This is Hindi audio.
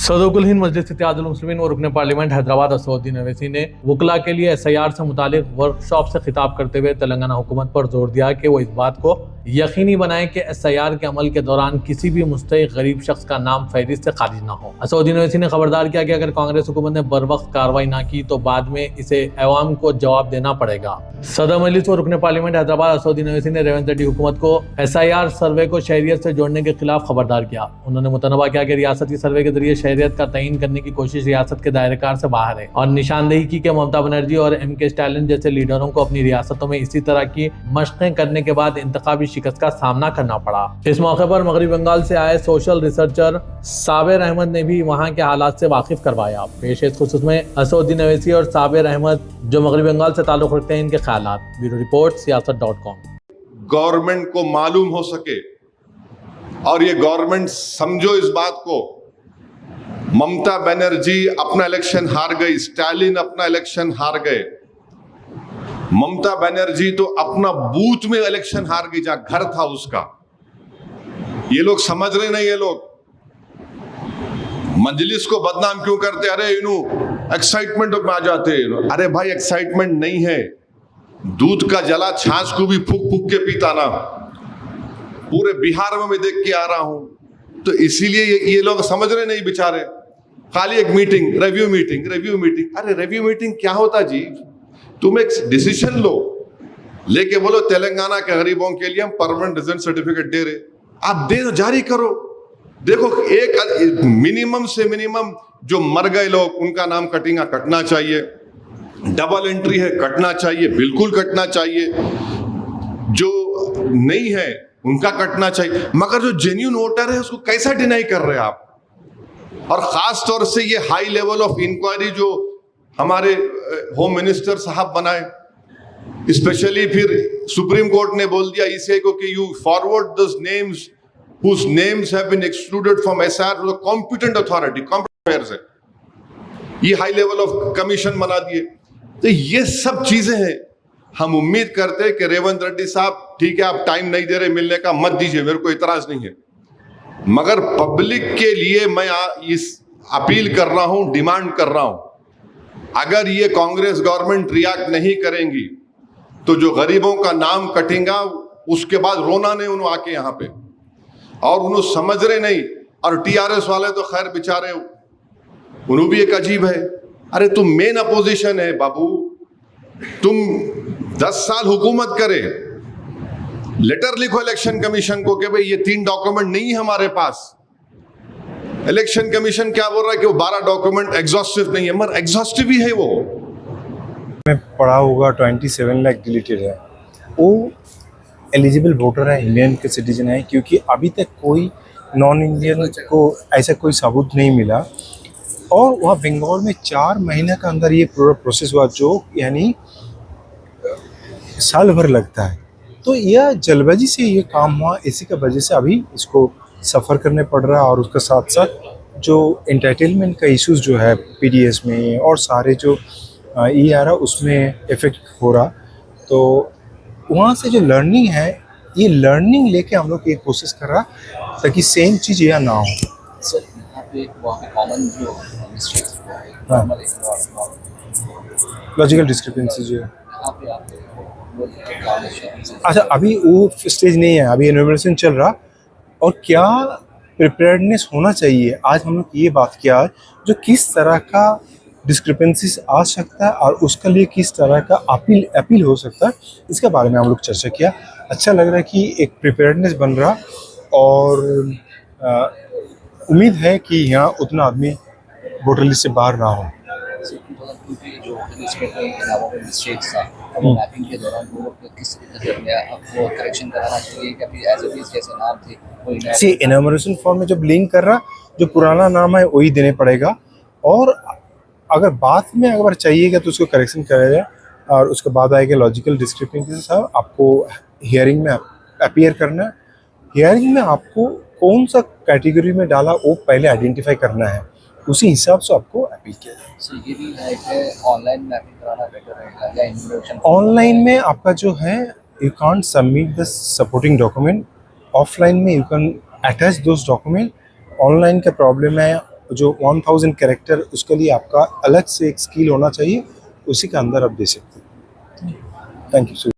सदरुल हिंद मजलिस इत्तेहादुल मुस्लिमीन व रुकन पार्लियामेंट हैदराबाद असदुद्दीन ओवैसी ने वकला के लिए SIR से मुतालिक वर्कशॉप से खिताब करते हुए तेलंगाना हुकूमत पर जोर दिया कि वो इस बात को यकीनी बनाएं कि SIR के अमल के दौरान किसी भी मुस्तहिक गरीब शख्स का नाम फहरिस्त से खारिज ना हो। असदुद्दीन ओवैसी ने खबरदार किया कि अगर कांग्रेस हुकूमत ने बर वक्त कार्रवाई ना की तो बाद में इसे अवाम को जवाब देना पड़ेगा। सदर मजलिस व रुकन पार्लियामेंट हैदराबाद असदुद्दीन ओवैसी ने रेवंत रेड्डी हुकूमत को SIR सर्वे को शहरियत से जोड़ने के खिलाफ खबरदार किया। उन्होंने मुतनबा किया कि रियासती सर्वे के जरिए शहरियत का तयन करने की कोशिश रियासत के दायरेकार से बाहर है और निशानदेही की कि ममता बनर्जी और MK स्टालिन जैसे लीडरों को अपनी रियासतों में इसी तरह की मशक़ें करने के बाद इंतखाबी शिकस्त का सामना करना पड़ा। इस मौके पर मगरबी बंगाल से आए सोशल रिसर्चर साबिर अहमद ने भी वहाँ के हालात से वाकिफ करवाया। पेश इस खुसूस में असदुद्दीन ओवैसी और साबिर अहमद जो मगरबी बंगाल से ताल्लुक़ रखते हैं इनके ख्यालात। Bureau report siyaasat.com। गवर्नमेंट को मालूम हो सके और ये गवर्नमेंट समझो इस बात को, ममता बनर्जी अपना इलेक्शन हार गई, स्टालिन अपना इलेक्शन हार गए। ममता बनर्जी तो अपना बूथ में इलेक्शन हार गई जहां घर था उसका। ये लोग समझ रहे नहीं, ये लोग मजलिस को बदनाम क्यों करते? अरे इन्हों एक्साइटमेंट में आ जाते। अरे भाई एक्साइटमेंट नहीं है, दूध का जला छाछ को भी फूक फूक के पीता ना। पूरे बिहार में मैं देख के आ रहा हूं, तो इसीलिए ये लोग समझ रहे नहीं बेचारे। खाली एक मीटिंग, रिव्यू मीटिंग। अरे रिव्यू मीटिंग क्या होता जी? तुम एक डिसीजन लो, लेके बोलो तेलंगाना के गरीबों के लिए हम परमानेंट रेजिडेंट सर्टिफिकेट दे रहे, आप दे जारी करो। देखो एक मिनिमम से मिनिमम जो मर गए लोग उनका नाम कटना चाहिए। डबल एंट्री है, कटना चाहिए, बिल्कुल कटना चाहिए। जो नहीं है उनका कटना चाहिए। मगर जो जेन्युइन वोटर है उसको कैसा डिनाई कर रहे हैं आप? और खास तौर से ये हाई लेवल ऑफ इंक्वायरी जो हमारे होम मिनिस्टर साहब बनाए, स्पेशली फिर सुप्रीम कोर्ट ने बोल दिया इसे को कि you forward those names whose names have been excluded from SIR to the competent authority, competent से ये हाई लेवल ऑफ कमीशन बना दिए। तो ये सब चीजें हैं। हम उम्मीद करते हैं कि रेवंत रेड्डी साहब ठीक है, आप टाइम नहीं दे रहे मिलने का, मत दीजिए, मेरे को इतराज नहीं है। मगर पब्लिक के लिए मैं इस अपील कर रहा हूं, डिमांड कर रहा हूं, अगर ये कांग्रेस गवर्नमेंट रिएक्ट नहीं करेंगी तो जो गरीबों का नाम कटेगा उसके बाद रोना नहीं उन्होंने आके यहाँ पे। और उन्होंने समझ रहे नहीं। और TRS वाले तो खैर बेचारे, उन्होंने भी एक अजीब है। अरे तुम मेन अपोजिशन है बाबू, तुम 10 साल हुकूमत करे, लेटर लिखो इलेक्शन कमीशन को कि भाई ये 3 डॉक्यूमेंट नहीं है हमारे पास। इलेक्शन कमीशन क्या बोल रहा है कि वो 12 डॉक्यूमेंट एग्जॉस्टिव नहीं है, मगर एग्जॉस्टिव ही है वो। मैं पढ़ा होगा 27 लाख डिलीटेड है। वो एलिजिबल वोटर है, इंडियन के सिटीजन है, क्योंकि अभी तक कोई नॉन इंडियन को ऐसा कोई सबूत नहीं मिला। और वहाँ बंगाल में 4 महीने का अंदर ये पूरा प्रोसेस हुआ, जो यानी साल भर लगता है। तो यह जल्दबाजी से ये काम हुआ, इसी का वजह से अभी इसको सफ़र करने पड़ रहा है। और उसके साथ साथ जो एंटाइटलमेंट का इश्यूज जो है PDS में और सारे जो ये आ रहा उसमें इफेक्ट हो रहा। तो वहाँ से जो लर्निंग है, ये लर्निंग लेके हम लोग ये कोशिश कर रहा ताकि सेम चीज़ यह ना हो। सर यहाँ पे वहाँ पे कॉमन जो मिस्टेक्स है, लॉजिकल डिस्क्रिपेंसी जो है यहाँ पे आपके अच्छा अभी वो स्टेज नहीं है, अभी इनोवेशन चल रहा। और क्या प्रिपेयर्डनेस होना चाहिए, आज हम लोग ये बात किया जो किस तरह का डिस्क्रिपेंसीज आ सकता है और उसके लिए किस तरह का अपील हो सकता है, इसके बारे में हम लोग चर्चा किया। अच्छा लग रहा है कि एक प्रिपेयर्डनेस बन रहा और उम्मीद है कि यहाँ उतना आदमी वोटर लिस्ट से बाहर ना हो। मैपिंग के दौरान वो किस तरीके से आपको करेक्शन कराना चाहिए कि अभी एज इट इज जैसे नाम थे वही नाम। सी इनोमरेशन फॉर्म में जब लिंक कर रहा, जो पुराना नाम है वही देने पड़ेगा। और अगर बाद में अगर चाहिएगा तो उसको करेक्शन करेगा। और उसके बाद आएगा लॉजिकल डिस्क्रिपेंसी। साहब आपको हियरिंग में अपीयर करना है। हियरिंग में आपको कौन सा कैटेगरी में डाला वो पहले आइडेंटिफाई करना है, उसी हिसाब से आपको अपील किया जाए। ये भी है ऑनलाइन मैपिंग कराना बेटर रहेगा या इन्फॉर्मेशन ऑनलाइन में आपका जो है you can't submit the supporting document, offline में you can attach those document. Online का प्रॉब्लम है, जो 1000 कैरेक्टर उसके लिए आपका अलग से एक स्किल होना चाहिए, उसी के अंदर आप दे सकते हैं। Thank you.